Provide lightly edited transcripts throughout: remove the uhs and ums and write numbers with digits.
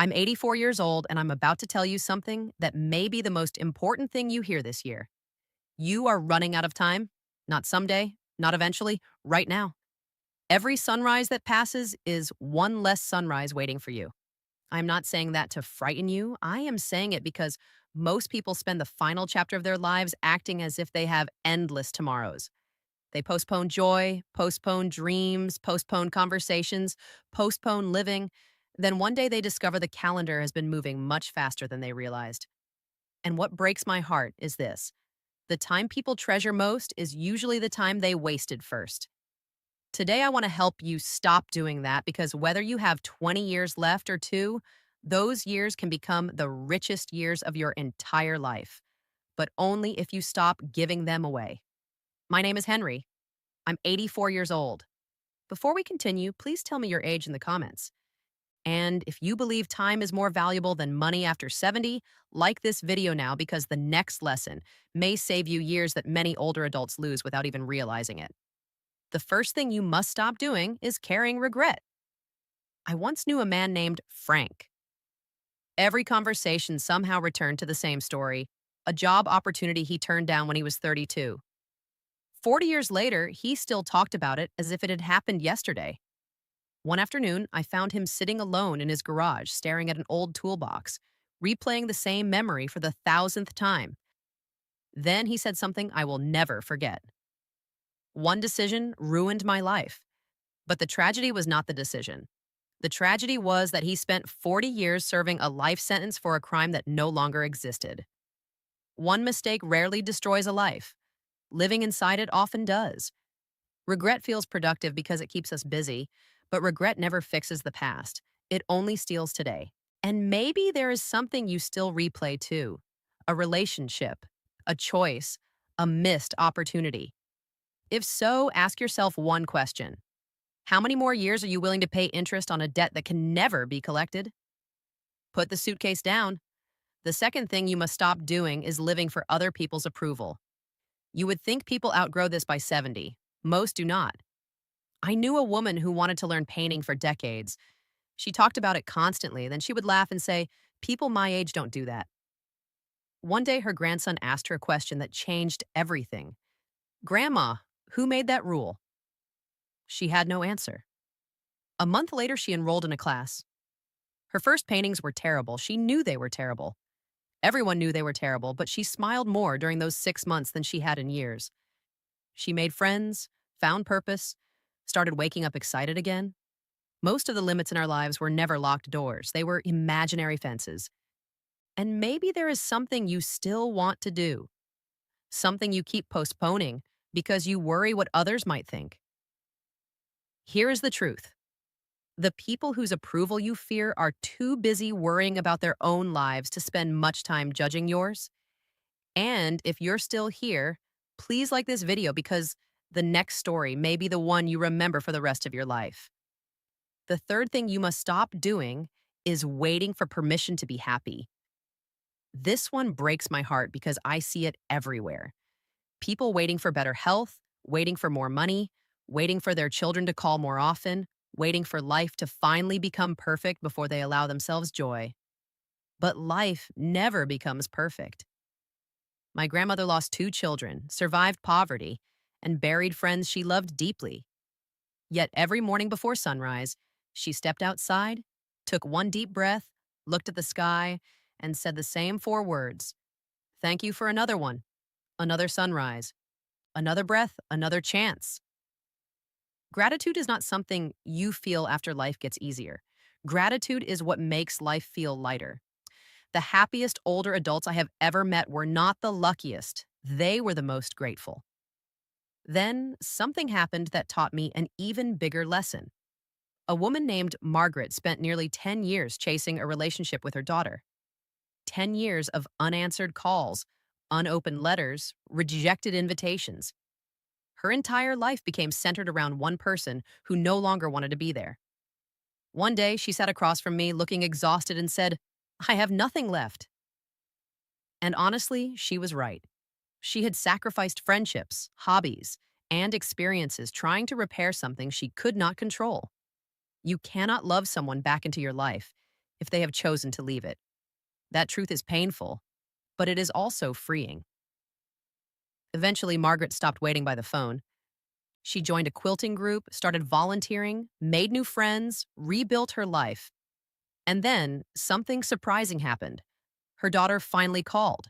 I'm 84 years old and I'm about to tell you something that may be the most important thing you hear this year. You are running out of time. Not someday, not eventually, right now. Every sunrise that passes is one less sunrise waiting for you. I'm not saying that to frighten you. I am saying it because most people spend the final chapter of their lives acting as if they have endless tomorrows. They postpone joy, postpone dreams, postpone conversations, postpone living. Then one day they discover the calendar has been moving much faster than they realized. And what breaks my heart is this: the time people treasure most is usually the time they wasted first. Today, I want to help you stop doing that because whether you have 20 years left or two, those years can become the richest years of your entire life, but only if you stop giving them away. My name is Henry. I'm 84 years old. Before we continue, please tell me your age in the comments. And if you believe time is more valuable than money after 70, like this video now because the next lesson may save you years that many older adults lose without even realizing it. The first thing you must stop doing is carrying regret. I once knew a man named Frank. Every conversation somehow returned to the same story: a job opportunity he turned down when he was 32. 40 years later, he still talked about it as if it had happened yesterday. One afternoon, I found him sitting alone in his garage, staring at an old toolbox, replaying the same memory for the thousandth time. Then he said something I will never forget. One decision ruined my life. But the tragedy was not the decision. The tragedy was that he spent 40 years serving a life sentence for a crime that no longer existed. One mistake rarely destroys a life. Living inside it often does. Regret feels productive because it keeps us busy, but regret never fixes the past. It only steals today. And maybe there is something you still replay too: a relationship, a choice, a missed opportunity. If so, ask yourself one question: how many more years are you willing to pay interest on a debt that can never be collected? Put the suitcase down. The second thing you must stop doing is living for other people's approval. You would think people outgrow this by 70. Most do not. I knew a woman who wanted to learn painting for decades. She talked about it constantly, then she would laugh and say, "People my age don't do that." One day, her grandson asked her a question that changed everything. "Grandma, who made that rule?" She had no answer. A month later, she enrolled in a class. Her first paintings were terrible. She knew they were terrible. Everyone knew they were terrible, but she smiled more during those 6 months than she had in years. She made friends, found purpose, started waking up excited again. Most of the limits in our lives were never locked doors, they were imaginary fences. And maybe there is something you still want to do, something you keep postponing because you worry what others might think. Here is the truth: the people whose approval you fear are too busy worrying about their own lives to spend much time judging yours. And if you're still here, please like this video because the next story may be the one you remember for the rest of your life. The third thing you must stop doing is waiting for permission to be happy. This one breaks my heart because I see it everywhere. People waiting for better health, waiting for more money, waiting for their children to call more often, waiting for life to finally become perfect before they allow themselves joy. But life never becomes perfect. My grandmother lost two children, survived poverty, and buried friends she loved deeply. Yet every morning before sunrise, she stepped outside, took one deep breath, looked at the sky, and said the same four words: "Thank you for another one, another sunrise, another breath, another chance." Gratitude is not something you feel after life gets easier. Gratitude is what makes life feel lighter. The happiest older adults I have ever met were not the luckiest. They were the most grateful. Then something happened that taught me an even bigger lesson. A woman named Margaret spent nearly 10 years chasing a relationship with her daughter. 10 years of unanswered calls, unopened letters, rejected invitations. Her entire life became centered around one person who no longer wanted to be there. One day, she sat across from me looking exhausted and said, "I have nothing left." And honestly, she was right. She had sacrificed friendships, hobbies, and experiences trying to repair something she could not control. You cannot love someone back into your life. if they have chosen to leave it. That truth is painful, but it is also freeing. Eventually, Margaret stopped waiting by the phone. She joined a quilting group, started volunteering, made new friends, rebuilt her life. And then something surprising happened. Her daughter finally called.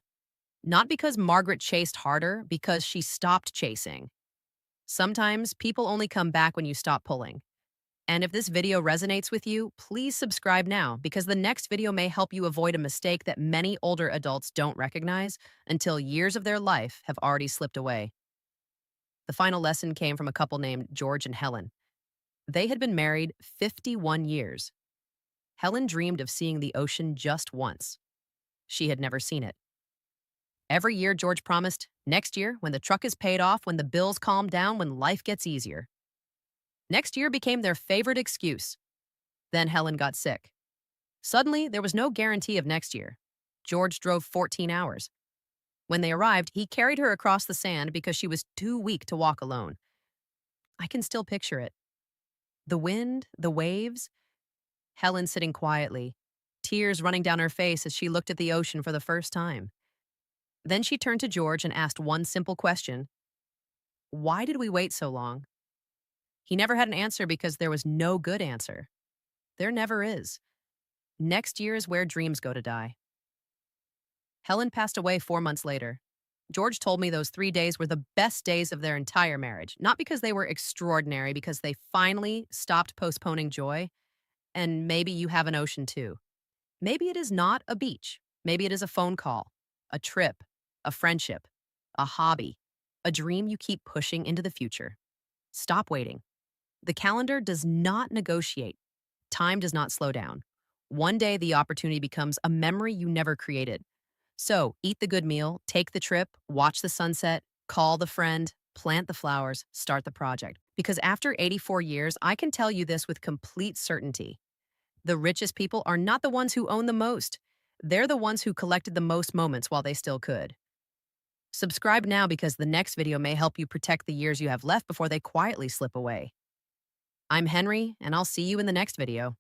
Not because Margaret chased harder, because she stopped chasing. Sometimes people only come back when you stop pulling. And if this video resonates with you, please subscribe now because the next video may help you avoid a mistake that many older adults don't recognize until years of their life have already slipped away. The final lesson came from a couple named George and Helen. They had been married 51 years. Helen dreamed of seeing the ocean just once. She had never seen it. Every year, George promised, next year, when the truck is paid off, when the bills calm down, when life gets easier. Next year became their favorite excuse. Then Helen got sick. Suddenly, there was no guarantee of next year. George drove 14 hours. When they arrived, he carried her across the sand because she was too weak to walk alone. I can still picture it. The wind, the waves, Helen sitting quietly, tears running down her face as she looked at the ocean for the first time. Then she turned to George and asked one simple question. Why did we wait so long? He never had an answer because there was no good answer. There never is. Next year is where dreams go to die. Helen passed away 4 months later. George told me those 3 days were the best days of their entire marriage, not because they were extraordinary, because they finally stopped postponing joy. And maybe you have an ocean too. Maybe it is not a beach. Maybe it is a phone call, a trip, a friendship, a hobby, a dream you keep pushing into the future. Stop waiting. The calendar does not negotiate. Time does not slow down. One day the opportunity becomes a memory you never created. So eat the good meal, take the trip, watch the sunset, call the friend, plant the flowers, start the project. Because after 84 years, I can tell you this with complete certainty. The richest people are not the ones who own the most. They're the ones who collected the most moments while they still could. Subscribe now because the next video may help you protect the years you have left before they quietly slip away. I'm Henry, and I'll see you in the next video.